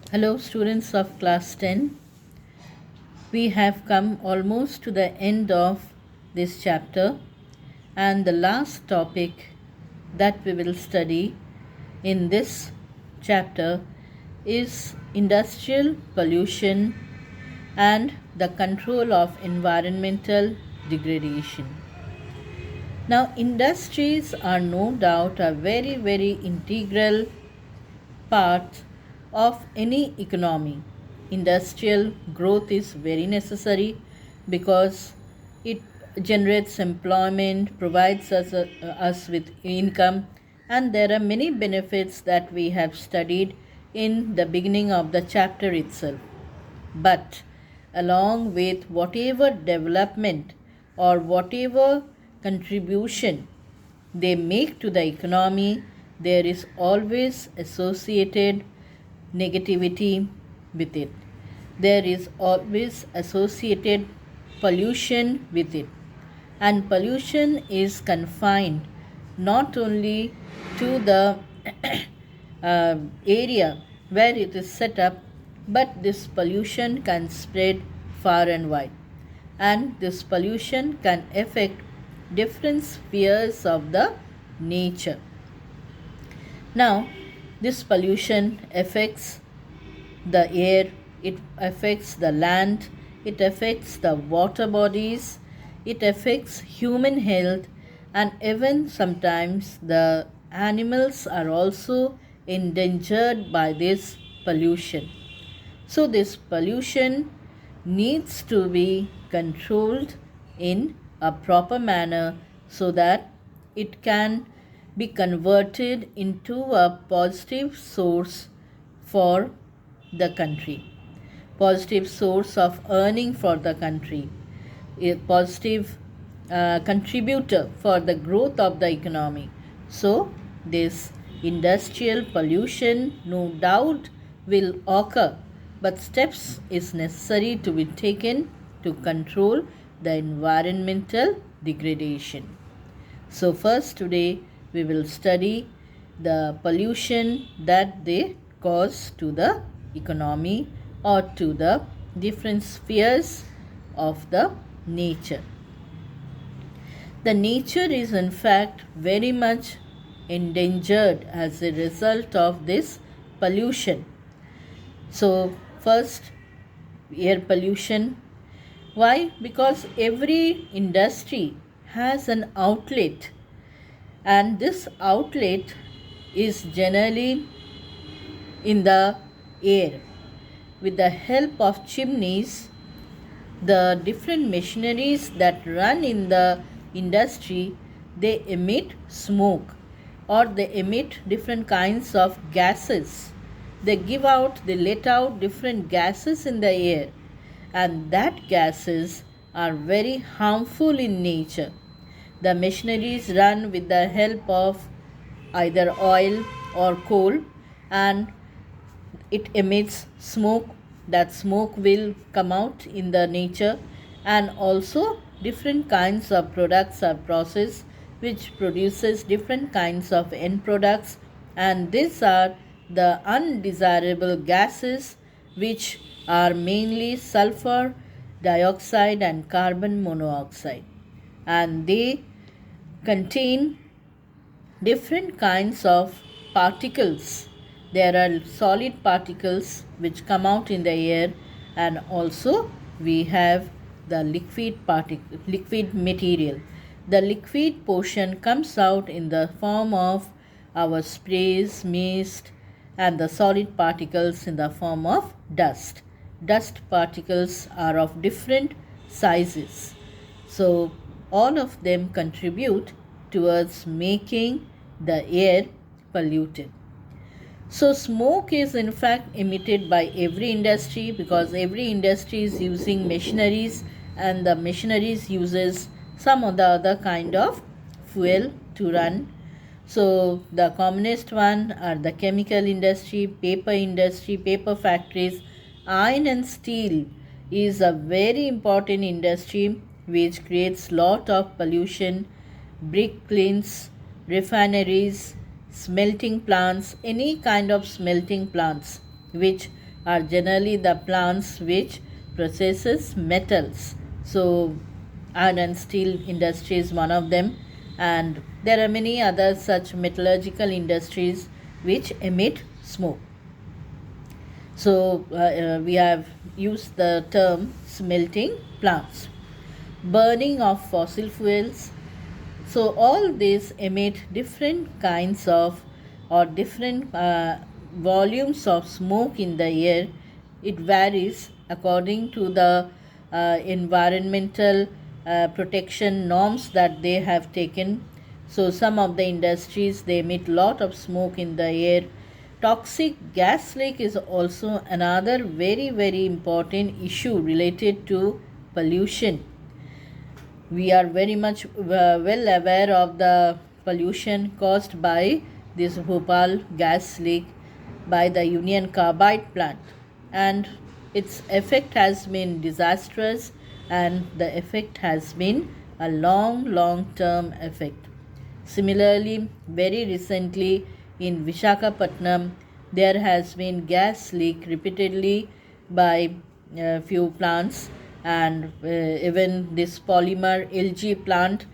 Hello, students of class 10. We have come almost to the end of this chapter, and the last topic that we will study in this chapter is industrial pollution and the control of environmental degradation. Now, industries are no doubt a very integral part of any economy. Industrial growth is very necessary because it generates employment, provides us with income, and there are many benefits that we have studied in the beginning of the chapter itself. But along with whatever development or whatever contribution they make to the economy, there is always associated negativity with it. There is always associated pollution with it. And pollution is confined not only to the area where it is set up, but this pollution can spread far and wide. And this pollution can affect different spheres of the nature. Now, this pollution affects the air, it affects the land, it affects the water bodies, it affects human health, and even sometimes the animals are also endangered by this pollution. So, this pollution needs to be controlled in a proper manner so that it can be converted into a positive source for the country, positive source of earning for the country, a positive contributor for the growth of the economy. So, this industrial pollution no doubt will occur, but steps is necessary to be taken to control the environmental degradation. So, first today we will study the pollution that they cause to the economy or to the different spheres of the nature. The nature is in fact very much endangered as a result of this pollution. So, first, air pollution. Why? Because every industry has an outlet, and this outlet is generally in the air. With the help of chimneys, the different machineries that run in the industry, they emit smoke or they emit different kinds of gases. They let out different gases in the air, and that gases are very harmful in nature. The machineries run with the help of either oil or coal, and it emits smoke. That smoke will come out in the nature, and also different kinds of products are processed which produces different kinds of end products, and these are the undesirable gases which are mainly sulfur dioxide and carbon monoxide, and they contain different kinds of particles. There are solid particles which come out in the air, and also we have the liquid material. The liquid portion comes out in the form of our sprays, mist, and the solid particles in the form of dust. Dust particles are of different sizes. So, all of them contribute towards making the air polluted. So, smoke is in fact emitted by every industry because every industry is using machineries, and the machineries uses some of the other kind of fuel to run. So, the commonest one are the chemical industry, paper factories. Iron and steel is a very important industry which creates lot of pollution. Brick kilns, refineries, smelting plants, any kind of smelting plants which are generally the plants which processes metals. So iron and steel industry is one of them, and there are many other such metallurgical industries which emit smoke. So we have used the term smelting plants. Burning of fossil fuels. So all these emit different kinds of or different volumes of smoke in the air. It varies according to the environmental protection norms that they have taken. So some of the industries, they emit lot of smoke in the air. Toxic gas leak is also another very important issue related to pollution. We are very much well aware of the pollution caused by this Bhopal gas leak by the Union Carbide plant, and its effect has been disastrous, and the effect has been a long term effect. Similarly, very recently in Vishakhapatnam, there has been gas leak repeatedly by a few plants, and even this polymer LG plant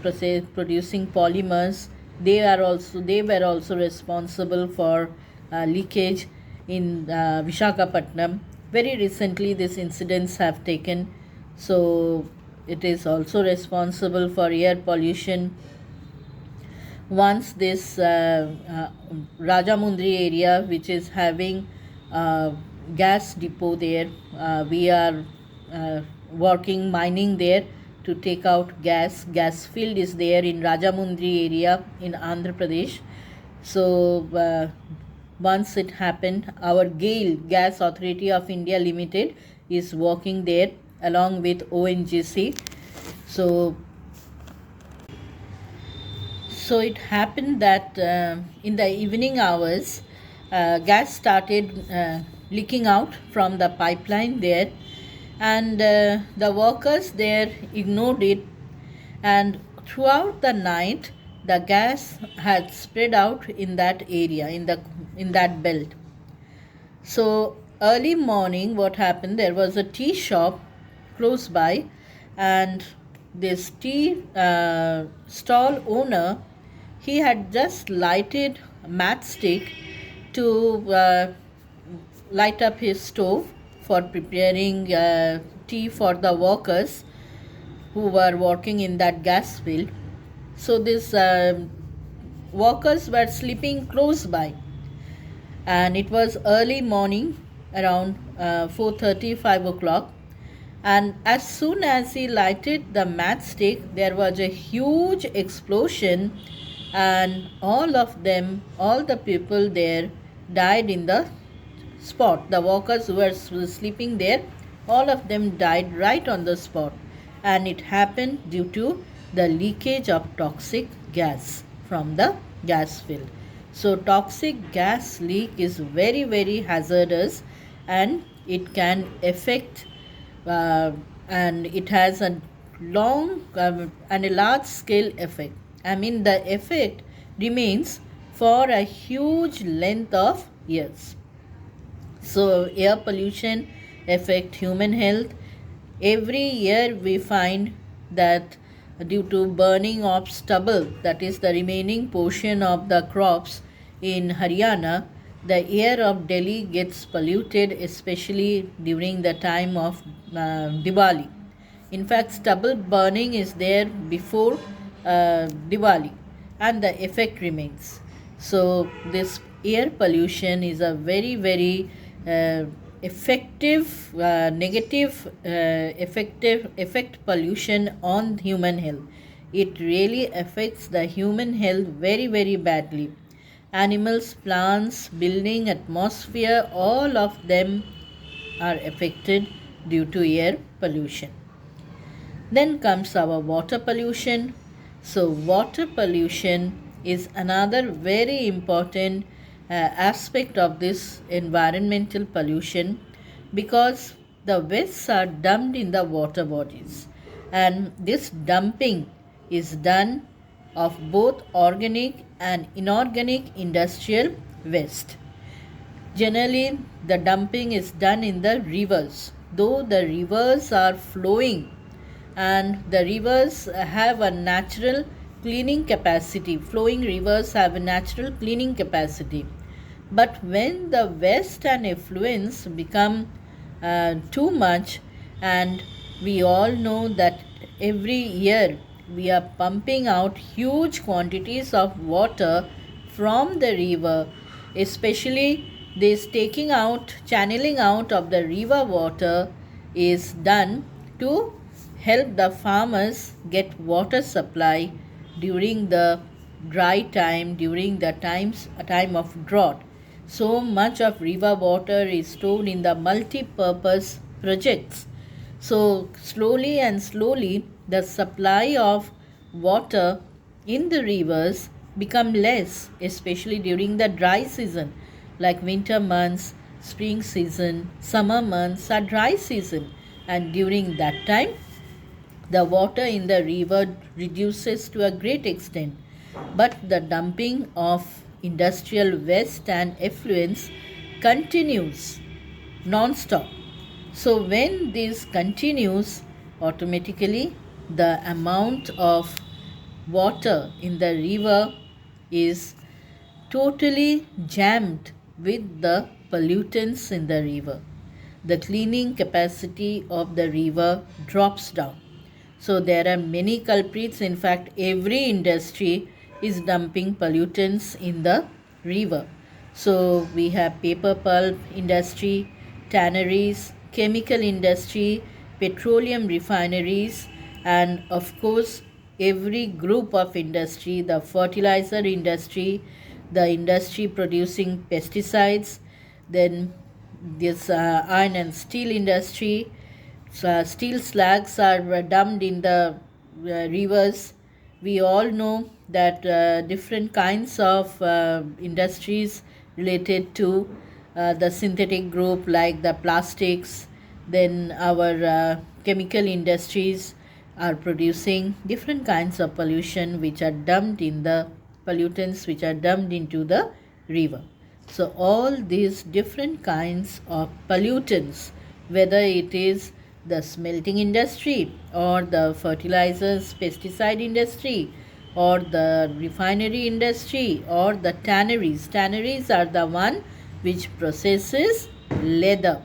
producing polymers, they were also responsible for leakage in Vishakhapatnam. Very recently, these incidents have taken, so it is also responsible for air pollution. Once this Rajamundri area, which is having gas depot there, we are mining there to take out gas field is there in Rajamundri area in Andhra Pradesh. So once it happened, our GAIL, Gas Authority of India Limited, is working there along with ONGC. So it happened that in the evening hours, gas started leaking out from the pipeline there, and the workers there ignored it, and throughout the night the gas had spread out in that area, in that belt. So early morning, what happened, there was a tea shop close by, and this tea stall owner, he had just lighted a matchstick to light up his stove for preparing tea for the workers who were working in that gas field. So these workers were sleeping close by, and it was early morning around 4:30, 5 o'clock, and as soon as he lighted the matchstick, there was a huge explosion, and all the people there died in the spot. The workers who were sleeping there, all of them died right on the spot, and it happened due to the leakage of toxic gas from the gas field. So toxic gas leak is very hazardous, and it can affect and it has a long and a large scale effect. I mean, the effect remains for a huge length of years. So air pollution affect human health. Every year we find that due to burning of stubble, that is the remaining portion of the crops in Haryana, the air of Delhi gets polluted, especially during the time of Diwali. In fact, stubble burning is there before Diwali, and the effect remains. So this air pollution is a very effective negative effect pollution on human health. It really affects the human health very badly. Animals, plants, building, atmosphere, all of them are affected due to air pollution. Then comes our water pollution. So water pollution is another very important aspect of this environmental pollution, because the wastes are dumped in the water bodies, and this dumping is done of both organic and inorganic industrial waste. Generally, the dumping is done in the rivers. Though the rivers are flowing and the rivers have a natural cleaning capacity, flowing rivers have a natural cleaning capacity. But when the waste and effluents become too much, and we all know that every year we are pumping out huge quantities of water from the river, especially this taking out, channeling out of the river water is done to help the farmers get water supply during the dry time, during the time of drought. So much of river water is stored in the multi-purpose projects. So slowly and slowly the supply of water in the rivers become less, especially during the dry season, like winter months, spring season, summer months are dry season, and during that time the water in the river reduces to a great extent, but the dumping of industrial waste and effluents continues non-stop. So when this continues, automatically the amount of water in the river is totally jammed with the pollutants in the river. The cleaning capacity of the river drops down. So there are many culprits. In fact, every industry is dumping pollutants in the river. So we have paper pulp industry, tanneries, chemical industry, petroleum refineries, and of course every group of industry, the fertilizer industry, the industry producing pesticides, then this iron and steel industry. So, steel slags are dumped in the rivers. We all know that different kinds of industries related to the synthetic group, like the plastics, then our chemical industries are producing different kinds of pollution which are dumped in the pollutants which are dumped into the river. So all these different kinds of pollutants, whether it is the smelting industry or the fertilizers pesticide industry or the refinery industry or the tanneries. Tanneries are the one which processes leather.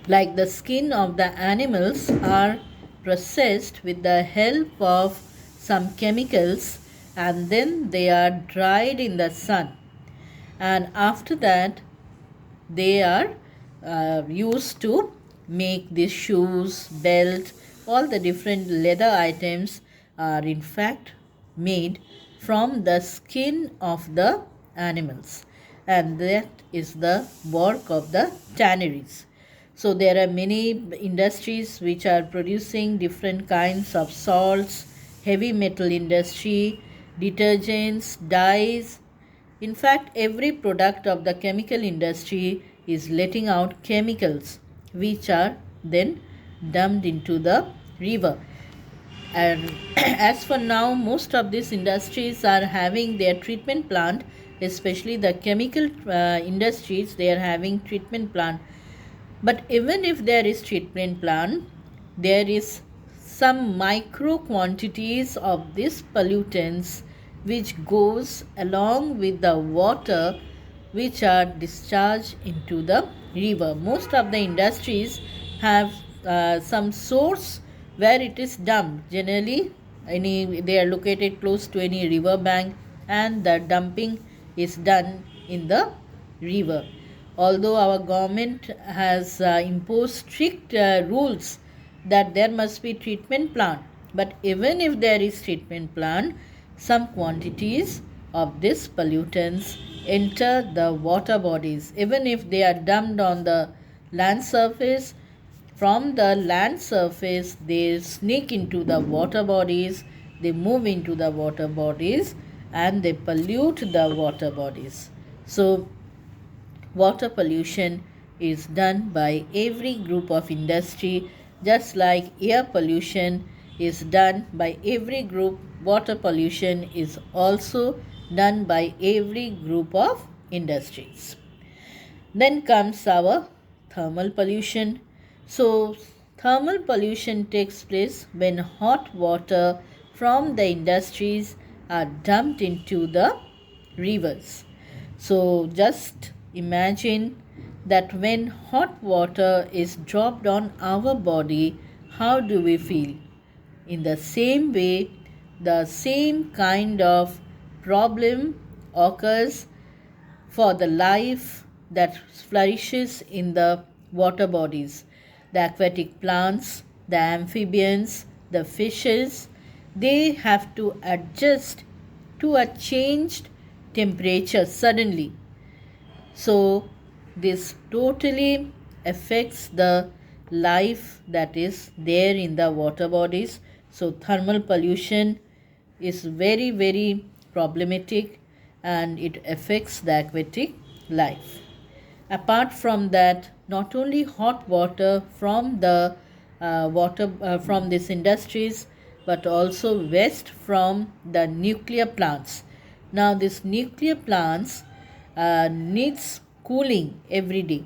Like the skin of the animals are processed with the help of some chemicals, and then they are dried in the sun, and after that they are used to make these shoes, belt, all the different leather items are in fact made from the skin of the animals, and that is the work of the tanneries. So there are many industries which are producing different kinds of salts, heavy metal industry, detergents, dyes. In fact, every product of the chemical industry is letting out chemicals which are then dumped into the river. And as for now, most of these industries are having their treatment plant, especially the chemical industries, they are having treatment plant. But even if there is treatment plant, there is some micro quantities of these pollutants which goes along with the water which are discharged into the river. Most of the industries have some source where it is dumped. Generally, they are located close to any river bank, and the dumping is done in the river. Although our government has imposed strict rules that there must be treatment plant, but even if there is treatment plant, some quantities of these pollutants enter the water bodies. Even if they are dumped on the land surface, from the land surface they sneak into the water bodies, they move into the water bodies, and they pollute the water bodies. So water pollution is done by every group of industry, just like air pollution is done by every group. Water pollution is also done by every group of industries. Then comes our thermal pollution. So, thermal pollution takes place when hot water from the industries are dumped into the rivers. So, just imagine that when hot water is dropped on our body, how do we feel? In the same way, the same kind of problem occurs for the life that flourishes in the water bodies. The aquatic plants, the amphibians, the fishes, they have to adjust to a changed temperature suddenly. So, this totally affects the life that is there in the water bodies. So, thermal pollution is very, very problematic and it affects the aquatic life. Apart from that, not only hot water from the water from these industries, but also waste from the nuclear plants. Now, these nuclear plants needs cooling every day,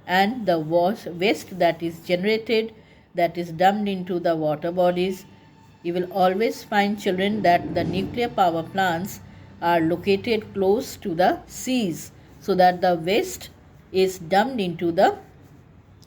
and the waste that is generated, that is dumped into the water bodies. You will always find children that the nuclear power plants are located close to the seas, so that the waste is dumped into the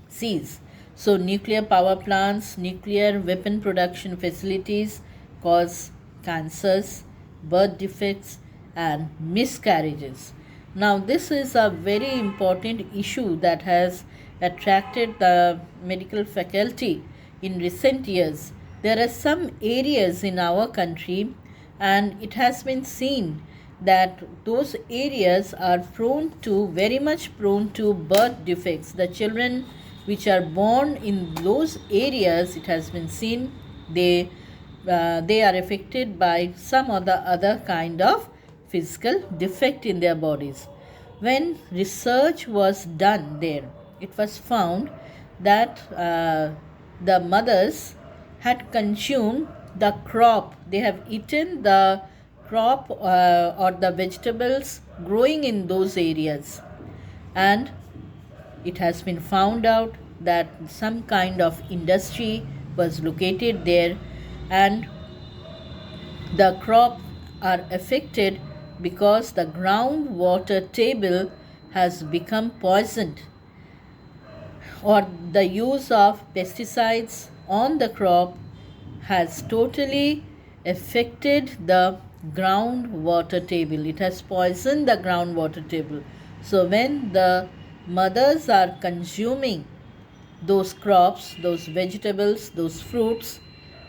seas. So, nuclear power plants, nuclear weapon production facilities cause cancers, birth defects, and miscarriages. Now, this is a very important issue that has attracted the medical faculty in recent years. There are some areas in our country, and it has been seen that those areas are very much prone to birth defects. The children which are born in those areas, it has been seen, they are affected by some or the other kind of physical defect in their bodies. When research was done there, it was found that the mothers had consumed the crop, they have eaten the crop or the vegetables growing in those areas, and it has been found out that some kind of industry was located there, and the crop are affected because the groundwater table has become poisoned, or the use of pesticides on the crop has totally affected the groundwater table. It has poisoned the groundwater table. So, when the mothers are consuming those crops, those vegetables, those fruits,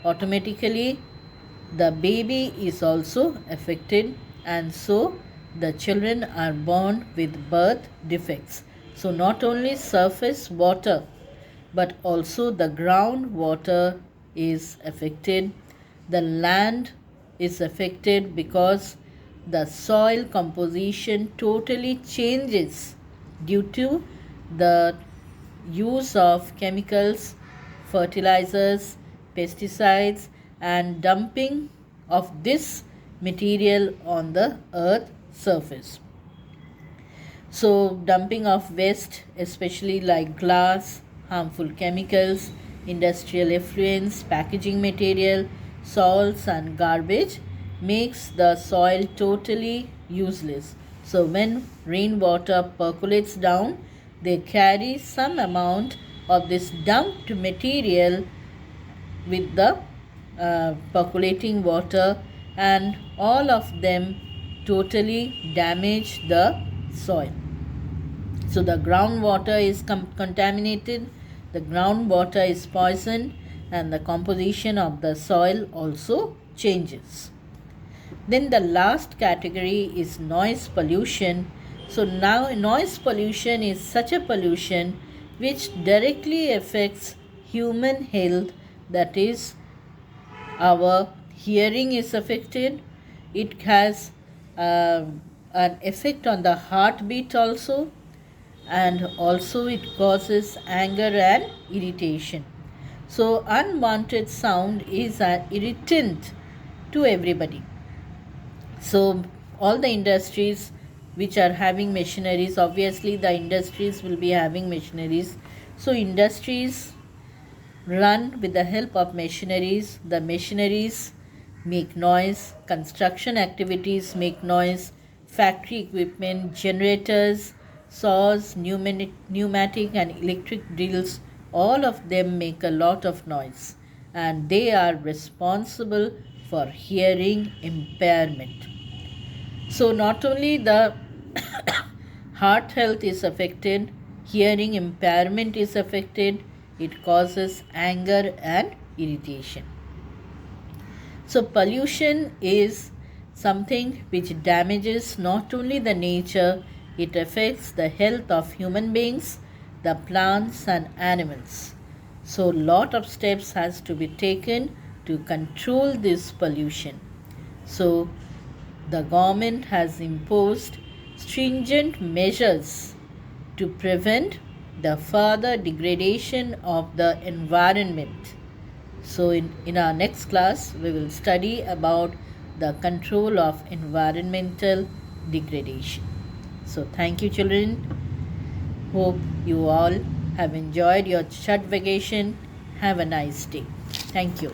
automatically the baby is also affected, and so the children are born with birth defects. So, not only surface water but also the groundwater is affected, the land is affected because the soil composition totally changes due to the use of chemicals, fertilizers, pesticides, and dumping of this material on the earth surface. So, dumping of waste, especially like glass, harmful chemicals, industrial effluents, packaging material, salts, and garbage makes the soil totally useless. So, when rainwater percolates down, they carry some amount of this dumped material with the percolating water, and all of them totally damage the soil. So the groundwater is contaminated, the groundwater is poisoned, and the composition of the soil also changes. Then the last category is noise pollution. So now noise pollution is such a pollution which directly affects human health, that is, our hearing is affected, it has an effect on the heartbeat also, and also it causes anger and irritation. So unwanted sound is an irritant to everybody. So all the industries which are having machineries. Obviously the industries will be having machineries. So industries run with the help of machineries. The machineries make noise, construction activities make noise, factory equipment, generators, saws, pneumatic and electric drills, all of them make a lot of noise, and they are responsible for hearing impairment. So not only the heart health is affected, hearing impairment is affected, it causes anger and irritation. So pollution is something which damages not only the nature, it affects the health of human beings, the plants and animals. So lot of steps has to be taken to control this pollution. So the government has imposed stringent measures to prevent the further degradation of the environment. So in our next class, we will study about the control of environmental degradation. So thank you children. Hope you all have enjoyed your short vacation. Have a nice day. Thank you.